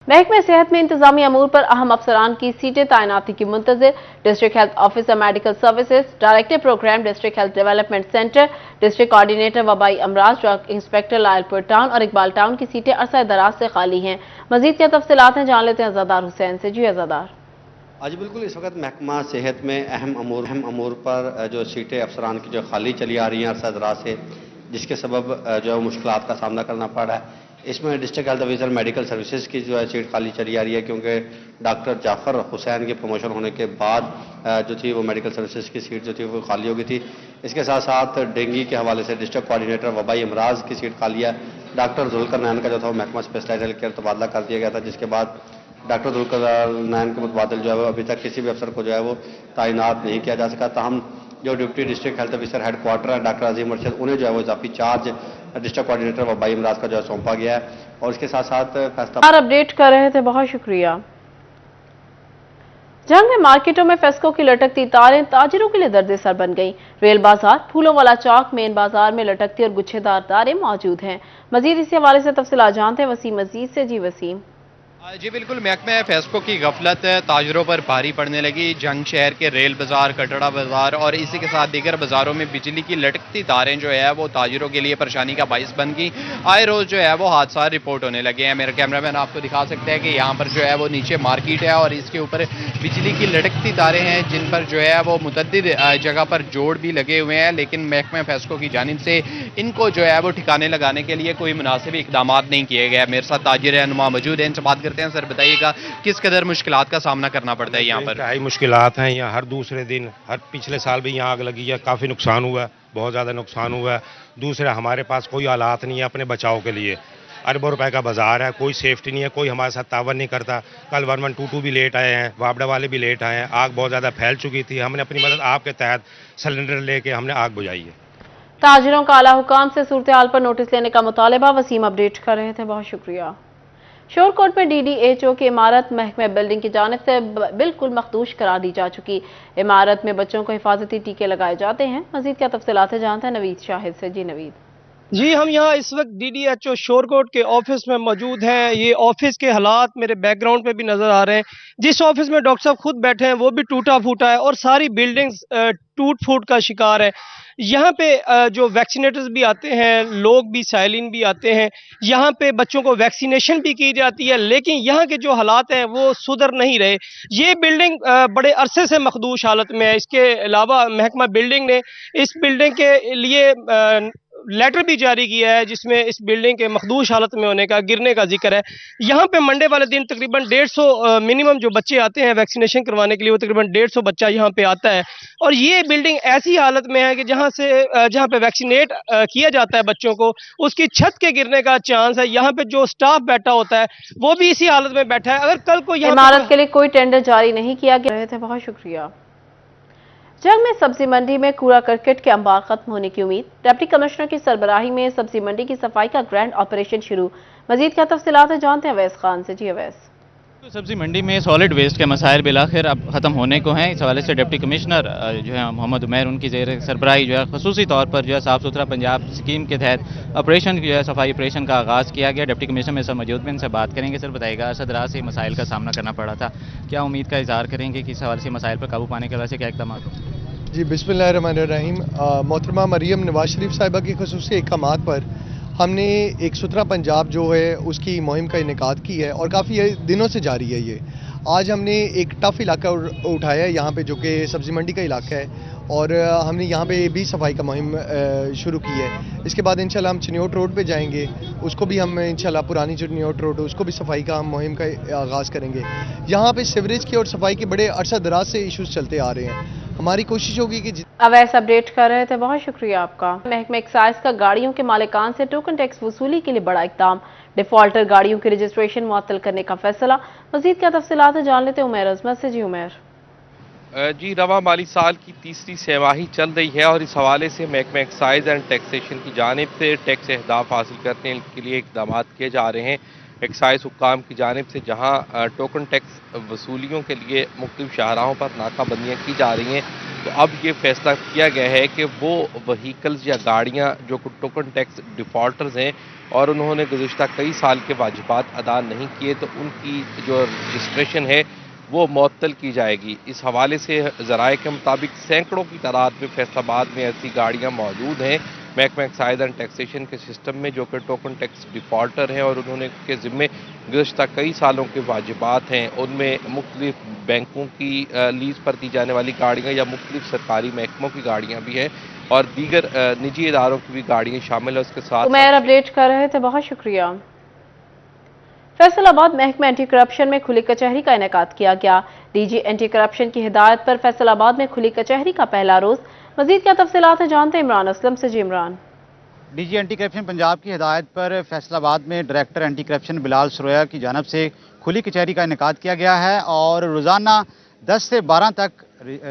महकमे सेहत में इंतजामी अमूर पर अहम अफसरान की सीटें तैनाती की मुंतजर। District health officer medical services, director programme district health development centre, district coordinator वबाई अमराज, ड्रग इंस्पेक्टर लायलपुर टाउन और इकबाल टाउन की सीटें अरसा दराज से खाली हैं। मजीद क्या तफसीलात हैं, जान लेते हैं अज़ादार हुसैन से। जी अज़ादार। आज बिल्कुल इस वक्त महकमा सेहत में अहम अमूर पर जो सीटें अफसरान की जो खाली चली आ रही हैं अरसा दराज से, जिसके सबब जो है मुश्किलात का सामना करना पड़ रहा है। इसमें district health officer medical services की जो है सीट खाली चली आ रही है, क्योंकि डॉक्टर जाफर हुसैन के प्रमोशन होने के बाद जो थी वो मेडिकल सर्विसेज की सीट जो थी वो खाली हो गई थी। इसके साथ साथ डेंगू के हवाले से डिस्ट्रिक्ट कोऑर्डिनेटर वबाई अमराज की सीट खाली है। डॉक्टर जुल्कर नैन का जो था वो महकमा स्पेशलाइज्ड हेल्थ केयर तबादला कर दिया गया था, जिसके बाद डॉक्टर जुल्कर नैन के मुतबादल जो है वो अभी तक किसी भी अफसर को जो है वो तैनात नहीं किया जा सका। ताहम जो deputy district health officer head quarter है डॉक्टर अजीम अरशद, उन्हें जो है वो इजाफी चार्ज डिस्ट्रिक्ट कोऑर्डिनेटर वबाई अमराज का जो है सौंपा गया है। और इसके साथ साथ फैसला अपडेट कर रहे थे, बहुत शुक्रिया। जंग में मार्केटों में फेस्को की लटकती तारें ताजिरों के लिए दर्द सर बन गई। रेल बाजार, फूलों वाला चौक, मेन बाजार में लटकती और गुच्छेदार तारें मौजूद हैं। मजीद इस हवाले से तफसीलात जानते हैं वसीम मजीद से। जी वसीम। जी बिल्कुल, महकमे फेस्को की गफलत ताजरों पर भारी पड़ने लगी। जंग शहर के रेल बाजार, कटड़ा बाजार और इसी के साथ दीगर बाजारों में बिजली की लटकती तारें जो है वो ताजरों के लिए परेशानी का बाइस बन गई। आए रोज जो है वो हादसा रिपोर्ट होने लगे हैं। मेरा कैमरामैन आपको दिखा सकते हैं कि यहाँ पर जो है वो नीचे मार्केट है और इसके ऊपर बिजली की लटकती तारें हैं, जिन पर जो है वो मुतद्दिद जगह पर जोड़ भी लगे हुए हैं, लेकिन महकमे फेस्को की जानिब से इनको जो है वो ठिकाने लगाने के लिए कोई मुनासिब इकदाम नहीं किए गए। मेरे साथ ताजिर रहनुमा मौजूद हैं, इनसे बात करते हैं। सर बताइएगा किस कदर मुश्किलात का सामना करना पड़ता है यहाँ पर? इंतहाई मुश्किलात हैं यहाँ। हर दूसरे दिन, हर पिछले साल भी यहाँ आग लगी है, काफ़ी नुकसान हुआ है, बहुत ज़्यादा नुकसान हुआ है। दूसरा, हमारे पास कोई हालात नहीं है अपने बचाव के लिए। अरबों रुपए का बाजार है, कोई सेफ्टी नहीं है, कोई हमारे साथ तावन नहीं करता। कल 1122 भी लेट आए हैं, वापडा वाले भी लेट आए हैं। आग बहुत ज़्यादा फैल चुकी थी, हमने अपनी मदद आपके तहत सिलेंडर लेके हमने आग बुझाई है। ताजिरों का आला हुकाम से सूरत हाल पर नोटिस लेने का मुतालबा। वसीम अपडेट कर रहे थे, बहुत शुक्रिया। शोरकोट में DDHO की इमारत महकमे बिल्डिंग की जानिब से बिल्कुल मखदूश करार दी जा चुकी। इमारत में बच्चों को हिफाजती टीके लगाए जाते हैं। मजीद क्या तफसीलात है, जानते हैं नवीद शाहिद से। जी नवीद। जी, हम यहाँ इस वक्त DDHO शोरकोट के ऑफिस में मौजूद हैं। ये ऑफिस के हालात मेरे बैकग्राउंड पे भी नज़र आ रहे हैं। जिस ऑफिस में डॉक्टर साहब खुद बैठे हैं वो भी टूटा फूटा है और सारी बिल्डिंग्स टूट फूट का शिकार है। यहाँ पे जो वैक्सीनेटर्स भी आते हैं, लोग भी, साइलिन भी आते हैं। यहाँ पे बच्चों को वैक्सीनेशन भी की जाती है, लेकिन यहाँ के जो हालात हैं वो सुधर नहीं रहे। ये बिल्डिंग बड़े अरसे से मखदूश हालत में है। इसके अलावा महकमा बिल्डिंग ने इस बिल्डिंग के लिए लेटर भी जारी किया है, जिसमें इस बिल्डिंग के मखदूश हालत में होने का, गिरने का जिक्र है। यहाँ पे मंडे वाले दिन तकरीबन 150 मिनिमम जो बच्चे आते हैं वैक्सीनेशन करवाने के लिए, वो तकरीबन 150 बच्चा यहाँ पे आता है। और ये बिल्डिंग ऐसी हालत में है कि जहाँ पे वैक्सीनेट किया जाता है बच्चों को, उसकी छत के गिरने का चांस है। यहाँ पे जो स्टाफ बैठा होता है वो भी इसी हालत में बैठा है। अगर कल को इमारत के लिए कोई टेंडर जारी नहीं किया गया थे। बहुत शुक्रिया। जंग में सब्जी मंडी में कूड़ा करकट के अंबार खत्म होने की उम्मीद। डिप्टी कमिश्नर की सरबराही में सब्जी मंडी की सफाई का ग्रैंड ऑपरेशन शुरू। मजीद क्या तफसीलात है, जानते हैं अवैस खान से। जी अवैस। सब्जी मंडी में सॉलिड वेस्ट के मसाइल बिलाखिर अब ख़त्म होने को हैं। इस हवाले से डिप्टी कमिश्नर जो है मोहम्मद उमैर, उनकी ज़ेर सरबराही जो है खसूसी तौर पर जो है साफ़ सुथरा पंजाब स्कीम के तहत ऑपरेशन जो है सफाई ऑपरेशन का आगाज़ किया गया। डिप्टी कमिश्नर में सब मौजूद में इनसे बात करेंगे। सर बताइएगा, अरसा से मसाइल का सामना करना पड़ा था, क्या उम्मीद का इज़हार करेंगे कि इस हवाले से मसाइल पर काबू पाने के हवाले से क्या इक़दाम? जी बिस्मिल्लाहिर्रहमानिर्रहीम। मोहतरमा मरियम नवाज शरीफ साहिबा की खसूसी अहकामात पर हमने एक सुथरा पंजाब जो है उसकी मुहिम का इनेकाद की है और काफ़ी दिनों से जारी है ये। आज हमने एक टफ इलाका उठाया है यहाँ पे, जो कि सब्ज़ी मंडी का इलाका है, और हमने यहाँ पे भी सफाई का मुहिम शुरू की है। इसके बाद इंशाल्लाह हम चिन्योट रोड पे जाएंगे, उसको भी हम इंशाल्लाह, पुरानी चिन्योट रोड, उसको भी सफाई का हम मुहिम का आगाज़ करेंगे। यहाँ पे सीवरेज की और सफाई के बड़े अरसा दराज से इशूज़ चलते आ रहे हैं। हमारी कोशिश होगी कि अवैस अपडेट कर रहे थे, बहुत शुक्रिया आपका। महकमा एक्साइज का गाड़ियों के मालिकान से टोकन टैक्स वसूली के लिए बड़ा इक़दाम। डिफॉल्टर गाड़ियों की रजिस्ट्रेशन मुअत्तल करने का फैसला। मजीद क्या तफसीलात है, जान लेते हैं उमैर अजमत से। जी उमैर। जी, रवा माली साल की तीसरी सेवाही चल रही है और इस हवाले से महकमा एक्साइज एंड टैक्सेशन की जानिब से टैक्स अहदाफ हासिल करने के लिए इक़दाम किए जा रहे हैं। एक्साइज हुक्काम की जानिब से जहाँ टोकन टैक्स वसूलियों के लिए मुख्तलिफ शाहराहों पर नाकाबंदियाँ की जा रही हैं, تو اب یہ فیصلہ کیا گیا ہے کہ وہ وہیکلز یا گاڑیاں جو ٹوکن ٹیکس ڈیفالٹرز ہیں اور انہوں نے گزشتہ کئی سال کے واجبات ادا نہیں کیے تو ان کی جو رجسٹریشن ہے وہ معطل کی جائے گی۔ اس حوالے سے ذرائع کے مطابق سینکڑوں کی تعداد میں فیصل آباد میں ایسی گاڑیاں موجود ہیں محکمہ ایکسائز اینڈ ٹیکسیشن کے سسٹم میں جو کہ ٹوکن ٹیکس ڈیفالٹر ہیں اور انہوں نے کے ذمے گزشتہ کئی سالوں کے واجبات ہیں۔ ان میں مختلف بینکوں کی لیز پر دی جانے والی گاڑیاں یا مختلف سرکاری محکموں کی گاڑیاں بھی ہیں اور دیگر نجی اداروں کی بھی گاڑیاں شامل ہیں۔ اس کے ساتھ عمیر اپڈیٹ کر رہے تھے، بہت شکریہ۔ فیصل آباد محکمہ اینٹی کرپشن میں کھلی کچہری کا انعقاد کیا گیا۔ ڈی جی اینٹی کرپشن کی ہدایت پر فیصل آباد میں کھلی کچہری کا پہلا روز۔ مزید کیا تفصیلات ہیں جانتے ہیں عمران اسلم سے۔ جی Imran. DG anti corruption Punjab کی ہدایت پر فیصل آباد میں director anti corruption Bilal Sarwia کی جانب سے کھلی کچہری کا انعقاد کیا گیا ہے اور روزانہ 10 سے 12 تک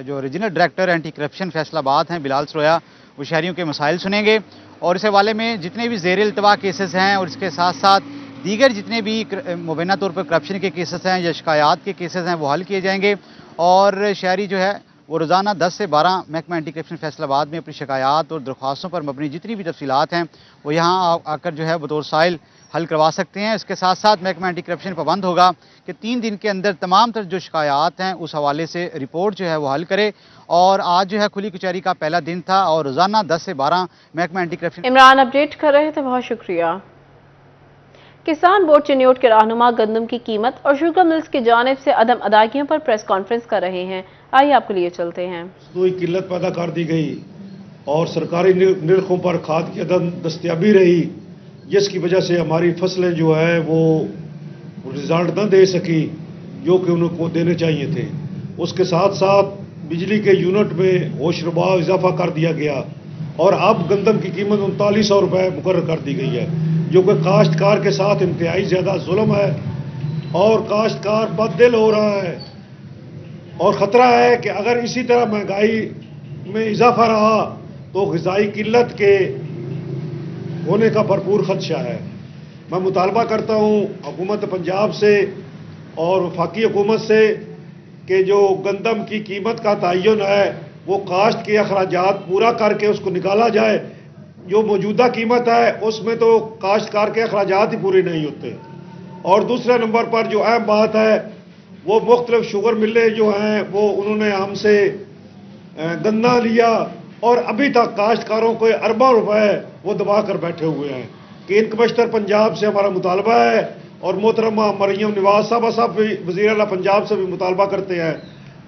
جو regional director anti corruption Faisalabad ہیں بلال سرویا وہ شہریوں کے مسائل سنیں گے اور اس حوالے میں جتنے بھی زیر التوا کیسز ہیں اور اس کے ساتھ ساتھ دیگر جتنے بھی مبینہ طور پر کرپشن کے کیسز ہیں یا شکایات کے کیسز ہیں وہ حل کیے جائیں گے اور شہری جو ہے وہ روزانہ 10 سے 12 محکمہ اینٹی کرپشن فیصل آباد میں اپنی شکایات اور درخواستوں پر مبنی جتنی بھی تفصیلات ہیں وہ یہاں آ کر جو ہے بطور سائل حل کروا سکتے ہیں۔ اس کے ساتھ ساتھ محکمہ اینٹی کرپشن پابند ہوگا کہ 3 دن کے اندر تمام تر جو شکایات ہیں اس حوالے سے رپورٹ جو ہے وہ حل کرے اور آج جو ہے کھلی کچہری کا پہلا دن تھا اور روزانہ 10 سے 12 محکمہ اینٹی کرپشن۔ عمران اپڈیٹ کر رہے تھے، بہت شکریہ۔ کسان بورڈ چنیوٹ کے رہنما گندم کی قیمت اور شوگر ملز کی جانب سے عدم ادائیگیوں پر پریس کانفرنس کر رہے ہیں۔ آئیے آپ کے لیے چلتے ہیں۔ کوئی قلت پیدا کر دی گئی اور سرکاری نرخوں پر کھاد کی عدم دستیابی رہی جس کی وجہ سے ہماری فصلیں جو ہے وہ رزلٹ نہ دے سکی جو کہ ان کو دینے چاہیے تھے۔ اس کے ساتھ ساتھ بجلی کے یونٹ میں ہوش ربا اضافہ کر دیا گیا اور اب گندم کی قیمت 3900 روپے مقرر کر دی گئی ہے جو کہ کاشتکار کے ساتھ انتہائی زیادہ ظلم ہے اور کاشتکار بد دل ہو رہا ہے اور خطرہ ہے کہ اگر اسی طرح مہنگائی میں اضافہ رہا تو غذائی قلت کے ہونے کا بھرپور خدشہ ہے۔ میں مطالبہ کرتا ہوں حکومت پنجاب سے اور وفاقی حکومت سے کہ جو گندم کی قیمت کا تعین ہے وہ کاشت کے اخراجات پورا کر کے اس کو نکالا جائے۔ جو موجودہ قیمت ہے اس میں تو کاشتکار کے اخراجات ہی پورے نہیں ہوتے۔ اور دوسرے نمبر پر جو اہم بات ہے وہ مختلف شوگر ملیں جو ہیں وہ انہوں نے ہم سے گنا لیا اور ابھی تک کاشتکاروں کو اربوں روپے وہ دبا کر بیٹھے ہوئے ہیں۔ کہ کمشنر پنجاب سے ہمارا مطالبہ ہے اور محترمہ مریم نواز صاحب بھی وزیر اعلیٰ پنجاب سے بھی مطالبہ کرتے ہیں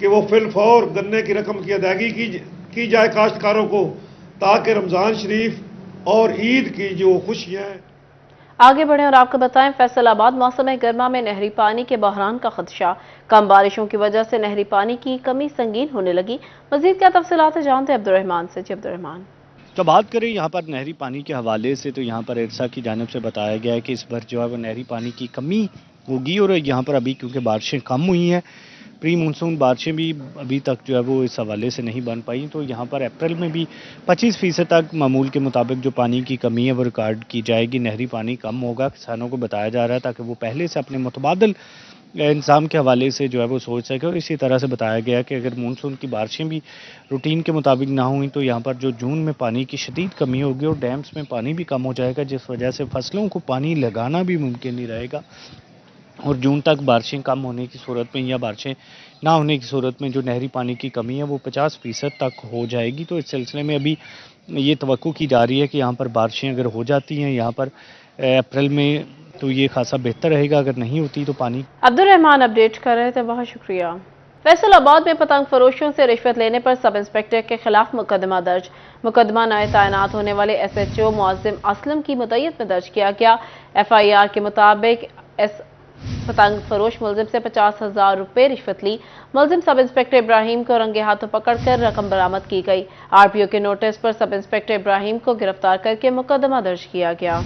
کہ وہ فی الفور گنے کی رقم کی ادائیگی کی جائے کاشتکاروں کو تاکہ رمضان شریف اور عید کی جو خوشیاں ہیں۔ آگے بڑھیں اور آپ کو بتائیں فیصل آباد موسم گرما میں نہری پانی کے بحران کا خدشہ۔ کم بارشوں کی وجہ سے نہری پانی کی کمی سنگین ہونے لگی۔ مزید کیا تفصیلات ہیں جانتے ہیں عبدالرحمان سے۔ جی عبدالرحمان۔ تو بات کریں یہاں پر نہری پانی کے حوالے سے تو یہاں پر ارسا کی جانب سے بتایا گیا ہے کہ اس بار جو ہے وہ نہری پانی کی کمی ہوگی اور یہاں پر ابھی کیونکہ بارشیں کم ہوئی ہیں پری مونسون بارشیں بھی ابھی تک جو ہے وہ اس حوالے سے نہیں بن پائیں تو یہاں پر اپریل میں بھی 25% تک معمول کے مطابق جو پانی کی کمی ہے وہ ریکارڈ کی جائے گی۔ نہری پانی کم ہوگا کسانوں کو بتایا جا رہا ہے تاکہ وہ پہلے سے اپنے متبادل انتظام کے حوالے سے جو ہے وہ سوچ سکے اور اسی طرح سے بتایا گیا کہ اگر مونسون کی بارشیں بھی روٹین کے مطابق نہ ہوئیں تو یہاں پر جو جون میں پانی کی شدید کمی ہوگی اور ڈیمز میں پانی بھی کم ہو جائے گا جس وجہ سے فصلوں کو پانی لگانا بھی ممکن نہیں رہے گا اور جون تک بارشیں کم ہونے کی صورت میں یا بارشیں نہ ہونے کی صورت میں جو نہری پانی کی کمی ہے وہ 50% تک ہو جائے گی۔ تو اس سلسلے میں ابھی یہ توقع کی جا رہی ہے کہ یہاں پر بارشیں اگر ہو جاتی ہیں یہاں پر اپریل میں تو یہ خاصا بہتر رہے گا، اگر نہیں ہوتی تو پانی۔ عبدالرحمان اپڈیٹ کر رہے تھے، بہت شکریہ۔ فیصل آباد میں پتنگ فروشوں سے رشوت لینے پر سب انسپیکٹر کے خلاف مقدمہ درج۔ مقدمہ نئے تعینات ہونے والے ایس ایچ او معظم اسلم کی مدعیت میں درج کیا گیا۔ ایف آئی آر کے مطابق پتنگ فروش ملزم سے 50,000 روپے رشوت لی۔ ملزم سب انسپیکٹر ابراہیم کو رنگے ہاتھوں پکڑ کر رقم برآمد کی گئی۔ آر پی او کے نوٹس پر سب انسپیکٹر ابراہیم کو گرفتار کر کے مقدمہ درج کیا گیا۔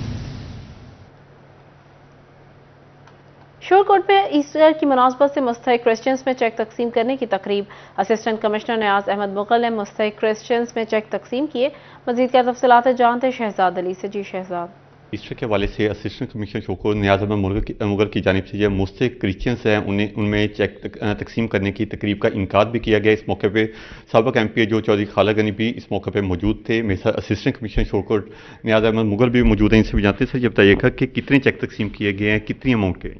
شورکوٹ میں ایسٹر کی مناسبت سے مستحق کرسچنز میں چیک تقسیم کرنے کی تقریب۔ اسسٹنٹ کمشنر نیاز احمد مغل نے مستحق کرسچنز میں چیک تقسیم کیے۔ مزید کیا تفصیلات جانتے شہزاد علی سے۔ جی شہزاد۔ ईस्टर के हवाले से असिस्टेंट कमिश्नर शोको नियाज अहमद मुगल की जानिब से जो मुस्तहिक क्रिश्चियंस हैं उनमें चेक तकसीम करने की तकरीब का इनकाद भी किया गया। इस मौके पे साबिक MP जो चौधरी खालिद गनी भी इस मौके पे मौजूद थे। मेरे साथ असिस्टेंट कमिश्नर शोको नियाज अहमद मुगल भी मौजूद हैं, इनसे भी जानते हैं। सर ये बताइएगा कि कितने चेक तकसीम किए गए हैं, कितनी अमाउंट के?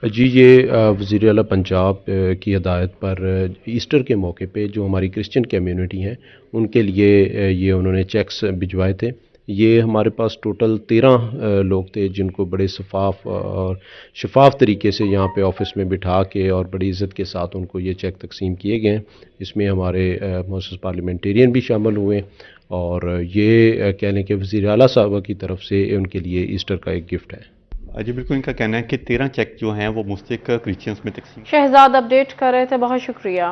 जी, ये वज़ीर आला पंजाब की हिदायत पर ईस्टर के मौके पे जो हमारी क्रिश्चियन कम्युनिटी हैं उनके लिए ये उन्होंने चेक्स भिजवाए थे। ये हमारे पास टोटल 13 लोग थे जिनको बड़े शफाफ तरीके से यहाँ पे ऑफिस में बिठा के और बड़ी इज़्ज़त के साथ उनको ये चेक तकसीम किए गए हैं। इसमें हमारे मुअज़्ज़ज़ पार्लियामेंटेरियन भी शामिल हुए और ये कह लें कि वज़ीर आला साहब की तरफ से उनके लिए ईस्टर का एक गिफ्ट है। जी बिल्कुल, इनका कहना है कि 13 चेक जो हैं वो मुस्तहिक क्रिश्चियंस में तकसीम। शहजाद अपडेट कर रहे थे, बहुत शुक्रिया।